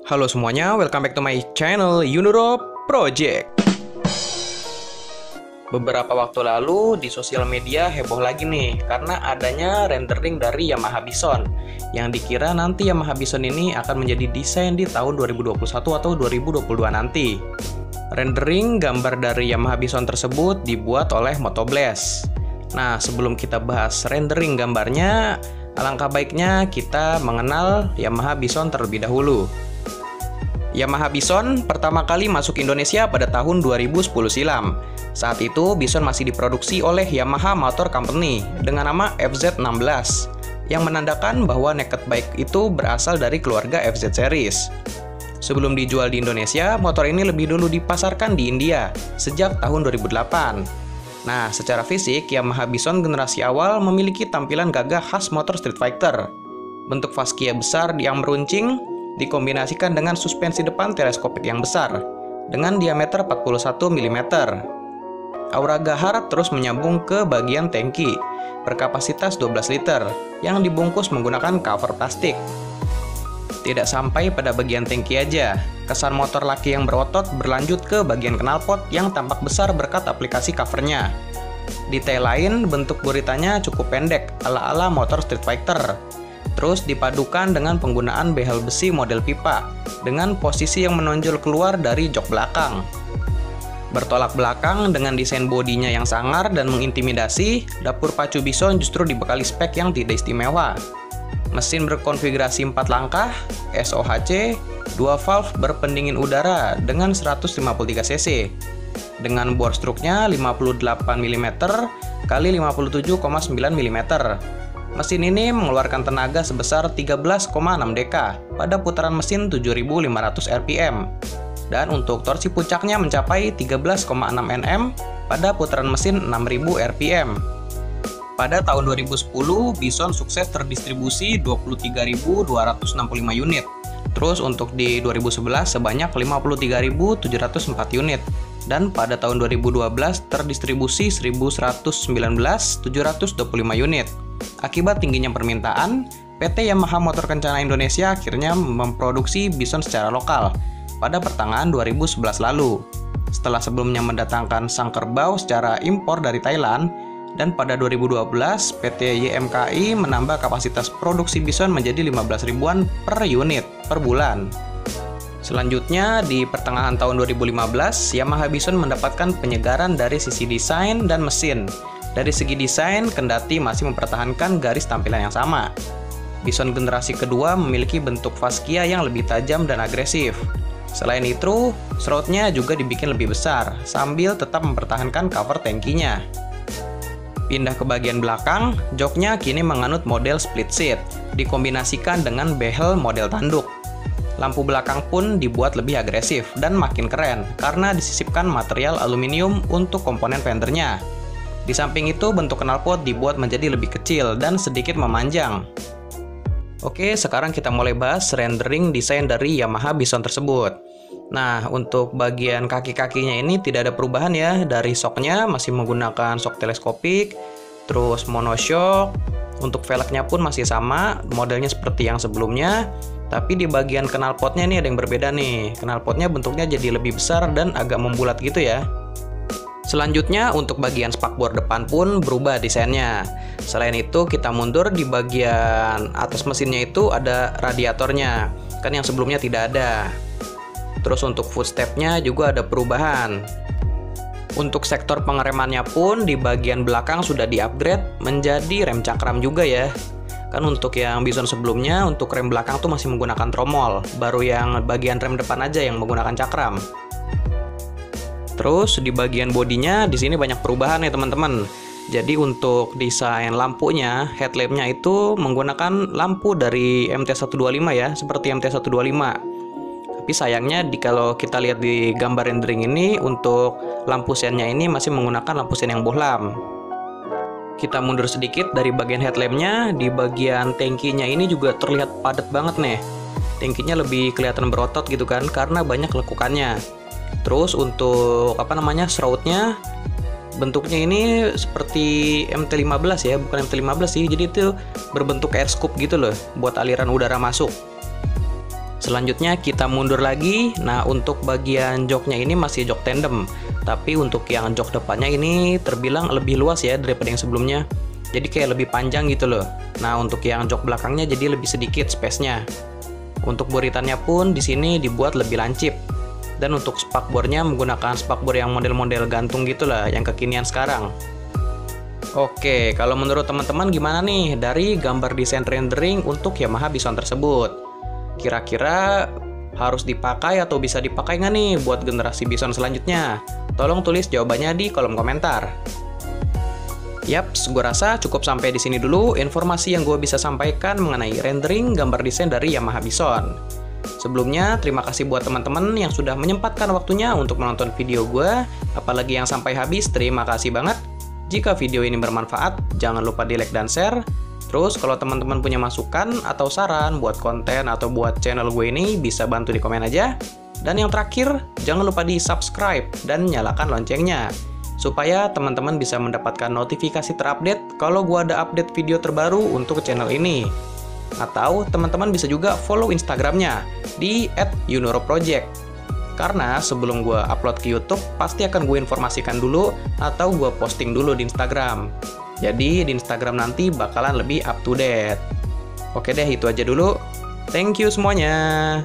Halo semuanya, welcome back to my channel Yunuro Project. Beberapa waktu lalu di sosial media heboh lagi nih karena adanya rendering dari Yamaha Bison yang dikira nanti Yamaha Bison ini akan menjadi desain di tahun 2021 atau 2022 nanti. Rendering gambar dari Yamaha Bison tersebut dibuat oleh Motoblast. Nah, sebelum kita bahas rendering gambarnya, alangkah baiknya kita mengenal Yamaha Bison terlebih dahulu. Yamaha Bison pertama kali masuk Indonesia pada tahun 2010 silam. Saat itu Bison masih diproduksi oleh Yamaha Motor Company dengan nama FZ16 yang menandakan bahwa naked bike itu berasal dari keluarga FZ series. Sebelum dijual di Indonesia, motor ini lebih dulu dipasarkan di India sejak tahun 2008. Nah, secara fisik, Yamaha Bison generasi awal memiliki tampilan gagah khas motor Street Fighter. Bentuk faskia besar yang meruncing dikombinasikan dengan suspensi depan teleskopik yang besar dengan diameter 41 mm. Aura gahar terus menyambung ke bagian tangki berkapasitas 12 liter yang dibungkus menggunakan cover plastik. Tidak sampai pada bagian tangki aja, kesan motor laki yang berotot berlanjut ke bagian knalpot yang tampak besar berkat aplikasi covernya. Detail lain, bentuk buritanya cukup pendek ala-ala motor Street Fighter. Terus dipadukan dengan penggunaan behel besi model pipa dengan posisi yang menonjol keluar dari jok belakang. Bertolak belakang dengan desain bodinya yang sangar dan mengintimidasi, dapur pacu Bison justru dibekali spek yang tidak istimewa. Mesin berkonfigurasi 4 langkah, SOHC, 2 valve berpendingin udara dengan 153 cc. Dengan bore stroke-nya 58 mm x 57,9 mm. Mesin ini mengeluarkan tenaga sebesar 13,6 dk pada putaran mesin 7.500 rpm. Dan untuk torsi puncaknya mencapai 13,6 Nm pada putaran mesin 6.000 rpm. Pada tahun 2010, Bison sukses terdistribusi 23.265 unit. Terus untuk di 2011 sebanyak 53.704 unit. Dan pada tahun 2012 terdistribusi 1.119.725 unit. Akibat tingginya permintaan, PT Yamaha Motor Kencana Indonesia akhirnya memproduksi Bison secara lokal pada pertengahan 2011 lalu. Setelah sebelumnya mendatangkan sang kerbau secara impor dari Thailand, dan pada 2012 PT YMKI menambah kapasitas produksi Bison menjadi 15 ribuan per unit per bulan. Selanjutnya, di pertengahan tahun 2015, Yamaha Bison mendapatkan penyegaran dari sisi desain dan mesin. Dari segi desain, kendati masih mempertahankan garis tampilan yang sama. Bison generasi kedua memiliki bentuk faskia yang lebih tajam dan agresif. Selain itu, throat-nya juga dibikin lebih besar, sambil tetap mempertahankan cover tangkinya. Pindah ke bagian belakang, joknya kini menganut model split seat, dikombinasikan dengan behel model tanduk. Lampu belakang pun dibuat lebih agresif dan makin keren karena disisipkan material aluminium untuk komponen fendernya. Di samping itu, bentuk knalpot dibuat menjadi lebih kecil dan sedikit memanjang. Oke, sekarang kita mulai bahas rendering desain dari Yamaha Bison tersebut. Nah, untuk bagian kaki-kakinya ini tidak ada perubahan ya. Dari shocknya masih menggunakan shock teleskopik, terus monoshock. Untuk velgnya pun masih sama, modelnya seperti yang sebelumnya. Tapi di bagian knalpotnya ini ada yang berbeda nih. Knalpotnya bentuknya jadi lebih besar dan agak membulat gitu ya. Selanjutnya untuk bagian spakbor depan pun berubah desainnya. Selain itu kita mundur, di bagian atas mesinnya itu ada radiatornya. Kan yang sebelumnya tidak ada. Terus untuk footstep-nya juga ada perubahan. Untuk sektor pengeremannya pun di bagian belakang sudah di-upgrade menjadi rem cakram juga ya. Kan untuk yang Bison sebelumnya, untuk rem belakang tuh masih menggunakan tromol. Baru yang bagian rem depan aja yang menggunakan cakram. Terus di bagian bodinya di sini banyak perubahan ya teman-teman. Jadi untuk desain lampunya, headlampnya itu menggunakan lampu dari MT125 ya, seperti MT125. Tapi sayangnya kalau kita lihat di gambar rendering ini, untuk lampu sennya ini masih menggunakan lampu sen yang bohlam. Kita mundur sedikit dari bagian headlampnya, di bagian tangkinya ini juga terlihat padat banget nih. Tangkinya lebih kelihatan berotot gitu kan, karena banyak lekukannya. Terus untuk shroud-nya bentuknya ini seperti MT15 ya, bukan MT15 sih. Jadi itu berbentuk air scoop gitu loh, buat aliran udara masuk. Selanjutnya kita mundur lagi. Nah, untuk bagian joknya ini masih jok tandem, tapi untuk yang jok depannya ini terbilang lebih luas ya daripada yang sebelumnya. Jadi kayak lebih panjang gitu loh. Nah, untuk yang jok belakangnya jadi lebih sedikit space-nya. Untuk buritannya pun di sini dibuat lebih lancip. Dan untuk spakbornya menggunakan spakbor yang model-model gantung gitulah, yang kekinian sekarang. Oke, kalau menurut teman-teman gimana nih dari gambar desain rendering untuk Yamaha Bison tersebut? Kira-kira harus dipakai atau bisa dipakai nggak nih buat generasi Bison selanjutnya? Tolong tulis jawabannya di kolom komentar. Yaps, gue rasa cukup sampai di sini dulu informasi yang gue bisa sampaikan mengenai rendering gambar desain dari Yamaha Bison. Sebelumnya, terima kasih buat teman-teman yang sudah menyempatkan waktunya untuk menonton video gue, apalagi yang sampai habis, terima kasih banget. Jika video ini bermanfaat, jangan lupa di like dan share. Terus kalau teman-teman punya masukan atau saran buat konten atau buat channel gue ini, bisa bantu di komen aja. Dan yang terakhir, jangan lupa di subscribe dan nyalakan loncengnya, supaya teman-teman bisa mendapatkan notifikasi terupdate kalau gue ada update video terbaru untuk channel ini. Atau teman-teman bisa juga follow Instagramnya di @yunoroproject. Karena sebelum gue upload ke YouTube, pasti akan gue informasikan dulu atau gue posting dulu di Instagram. Jadi di Instagram nanti bakalan lebih up to date. Oke deh, itu aja dulu. Thank you semuanya.